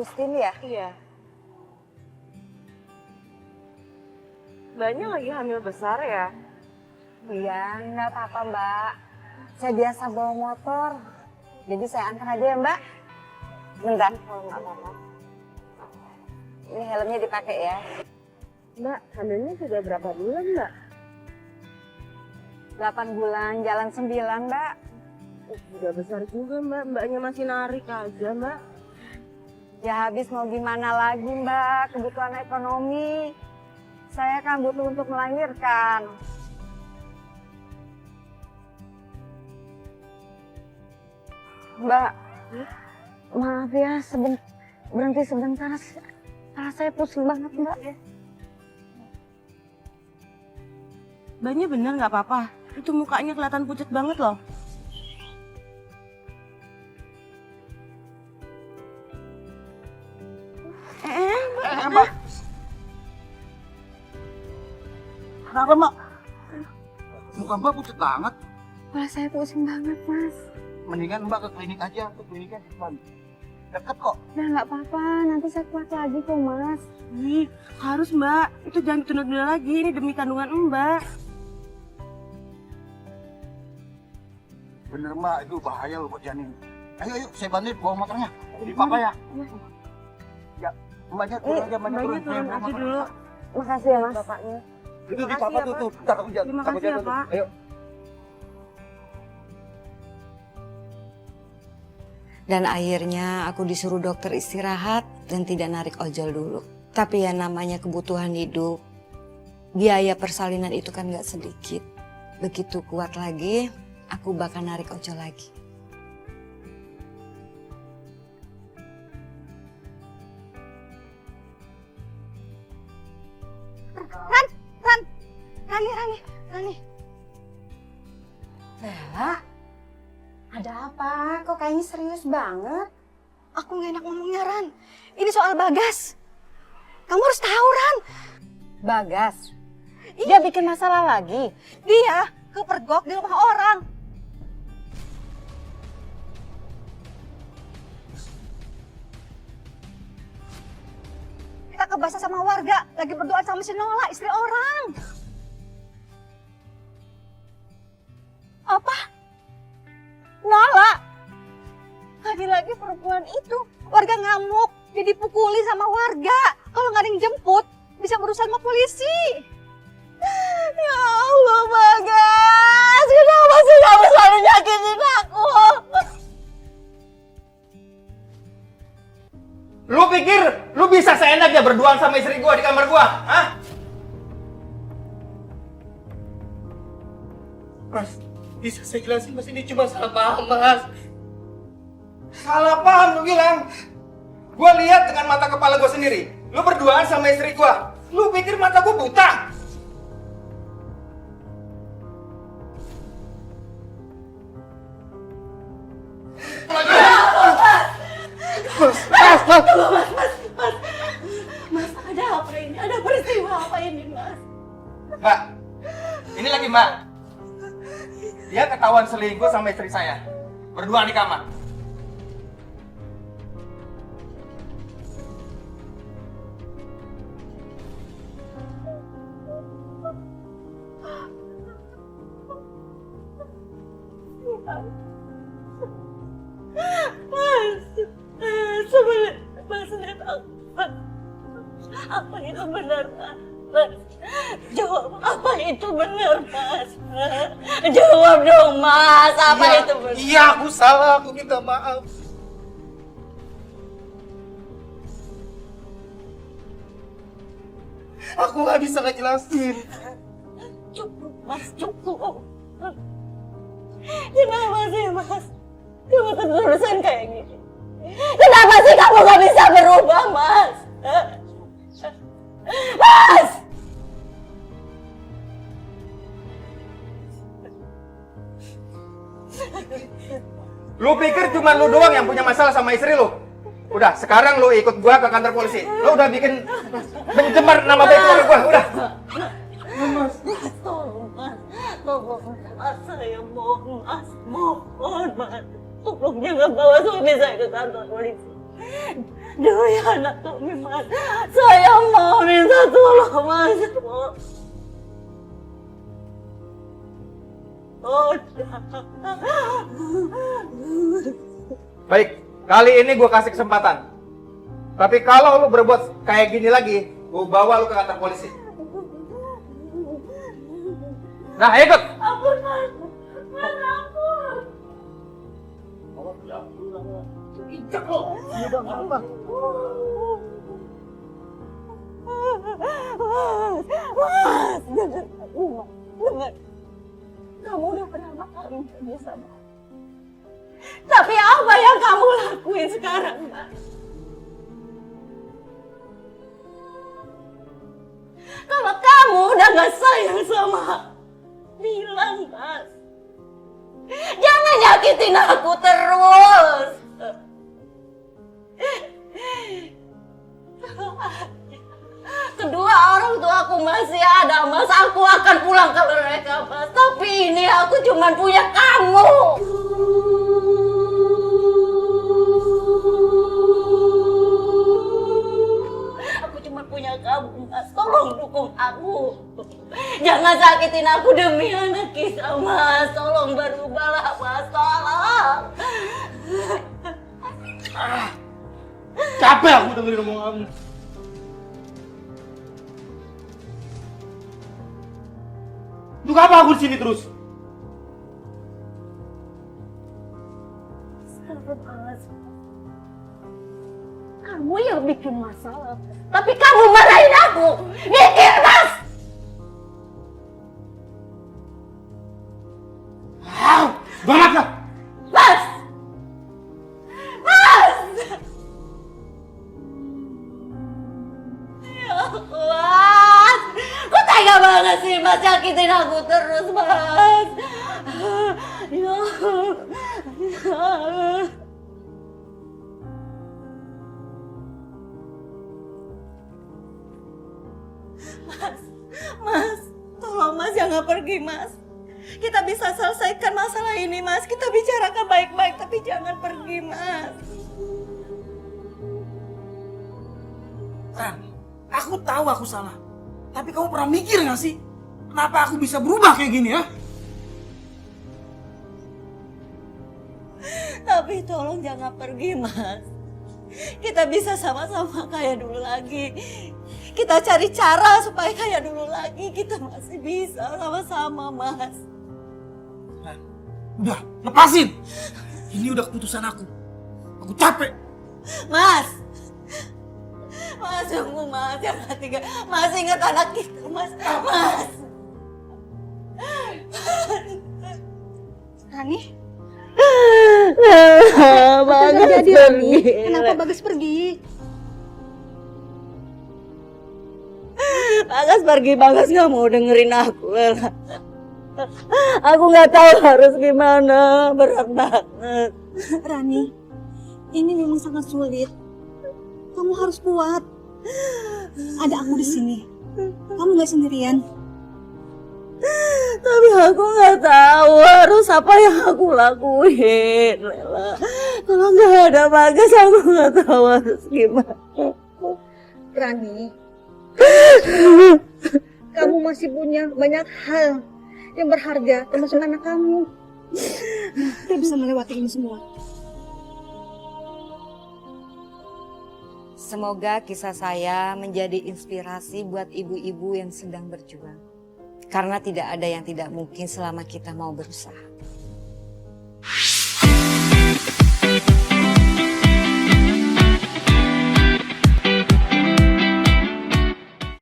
Agustini ya? Iya. Mbaknya lagi hamil besar ya? Iya, nggak apa-apa Mbak. Saya biasa bawa motor. Jadi saya antar aja ya Mbak. Bentar, kalau nggak apa-apa. Ini helmnya dipakai ya. Mbak, hamilnya sudah berapa bulan, Mbak? 8 bulan, jalan 9 Mbak. Udah besar juga, Mbak. Mbaknya masih narik aja, Mbak. Ya habis mau gimana lagi Mbak, kebutuhan ekonomi. Saya kan butuh untuk melahirkan. Mbak, maaf ya, berhenti sebentar. Kepala saya pusing banget Mbak. Mbaknya bener nggak apa-apa? Itu mukanya kelihatan pucat banget loh. Mbak. Kenapa, Mbak? Muka Mbak pucat banget. Kepala saya pusing banget Mas. Mendingan Mbak ke klinik aja, ke kliniknya depan. Deket kok. Udah nggak apa-apa, nanti saya kuat lagi kok Mas. Ih, harus Mbak. Itu jangan ditunda-tunda lagi. Ini demi kandungan Mbak. Bener Mbak, itu bahaya loh buat janin. Ayo, saya bantuin bawa motornya. Di papa ya. Ya, Mbaknya turun aja, Mbaknya turun Bawa aja motor. dulu. Makasih ya Mas. Bapaknya. Itu di Makasih papa ya, tuh, Pak. tuh. Bentar, aku Terima takut kasih ya, jatuh tuh. Pak. Ayo. Dan akhirnya aku disuruh dokter istirahat dan tidak narik ojol dulu. Tapi ya namanya kebutuhan hidup, biaya persalinan itu kan gak sedikit. Begitu kuat lagi, aku bakal narik ojol lagi. Rani. Bella, ada apa? Kok kayaknya serius banget? Aku gak enak ngomongnya, Ran. Ini soal Bagas. Kamu harus tahu, Ran. Bagas? Dia bikin masalah lagi? Dia kepergok di rumah orang. Kita kebasa sama warga, lagi berdoa sama si Nola, istri orang. Apa? Nola? Lagi-lagi perempuan itu, warga ngamuk, jadi pukuli sama warga. Kalau nggak ada yang jemput, bisa berurusan sama polisi. Ya Allah, Bagas, kenapa sih kamu selalu nyakitin aku? Lu pikir lu bisa seenaknya berduaan sama istri gua di kamar gua? Hah? Mas, bisa saya jelasin mas, ini cuma salah paham mas. Salah paham lu bilang. Gua lihat dengan mata kepala gua sendiri. Lu berduaan sama istri gua. Lu pikir mata gua buta? Mas, ada apa ini? Ada peristiwa apa ini, Mas? Mbak, ini lagi mbak. Dia ketahuan selingkuh sama istri saya. Berduaan di kamar. Mas, lihat apa? Apa itu benar, Mas? Jawab, apa itu benar, Mas? Jawab dong, Mas, apa itu benar? Iya, aku salah. Aku minta maaf. Aku nggak bisa ngejelasin. Cukup, Mas, cukup. Kenapa sih, Mas? Kamu keterusan kayak gini. Kenapa sih kamu gak bisa berubah, Mas? Mas! Lu pikir cuma lu doang yang punya masalah sama istri lu? Udah, sekarang lu ikut gua ke kantor polisi. Lu udah bikin mencemar nama baik keluarga gua, udah. Mas, tolong, Mas. Tolong, Mas. Saya mohon, Mas. Mohon, Mas. Tolong jangan bawa suami saya ke kantor polisi. Demi anak kami, Mas. Saya mau minta tolong, Mas. Baik, kali ini gue kasih kesempatan. Tapi kalau lu berbuat kayak gini lagi, gue bawa lu ke kantor polisi. Nah, ikut. Ampun, Mas. Mas, ampun. Injak lo. Iya bang, apa? Mas, dengar aku, Mas. Dengar. Kamu udah pernah makan sama. Tapi apa yang kamu lakuin sekarang, Mas? Kalau kamu udah gak sayang sama bilang, Mas. Jangan nyakitin aku terus. Kedua orang tua aku masih ada, Mas. Aku akan pulang ke mereka, Mas. Tapi ini aku cuma punya kamu. Aku cuma punya kamu, Mas. Tolong dukung aku. Jangan sakitin aku demi anak kita, Mas. Tolong berubahlah, Mas. Tolong. Capek aku dengerin omongan kamu. Untuk apa aku di sini terus? Mas. Kamu yang bikin masalah. Tapi kamu marahin aku. Mikir, Mas. Banget lah. Mas. Mas. Ya Mas. Kok tega banget sih, Mas, nyakitin aku terus, Mas. Ya. Mas, tolong Mas jangan pergi, Mas. Kita bisa selesaikan masalah ini, Mas. Kita bicarakan baik-baik, tapi jangan pergi, Mas. Ran, aku tahu aku salah. Tapi kamu pernah mikir gak sih? Kenapa aku bisa berubah kayak gini ya? Tapi tolong jangan pergi, Mas. Kita bisa sama-sama kayak dulu lagi. Kita cari cara supaya kayak dulu lagi. Kita masih bisa sama-sama, Mas. Ran, udah, lepasin. Ini udah keputusan aku. Aku capek. Mas. Mas, tunggu, Mas. Jangan tinggal. Mas, ingat anak kita, Mas. Mas. Rani? Bagas Jadi, Rani? pergi. Kenapa Bagas pergi? Bagas pergi, Bagas gak mau dengerin aku. Aku gak tahu harus gimana, berat banget. Rani, ini memang sangat sulit. Kamu harus kuat. Ada aku di sini. Kamu gak sendirian. Tapi aku gak tahu harus apa yang aku lakuin, Lela. Kalau gak ada Bagas, aku gak tahu harus gimana. Rani, kamu masih punya banyak hal yang berharga, termasuk anak kamu. Kita bisa melewati ini semua. Semoga kisah saya menjadi inspirasi buat ibu-ibu yang sedang berjuang. Karena tidak ada yang tidak mungkin selama kita mau berusaha.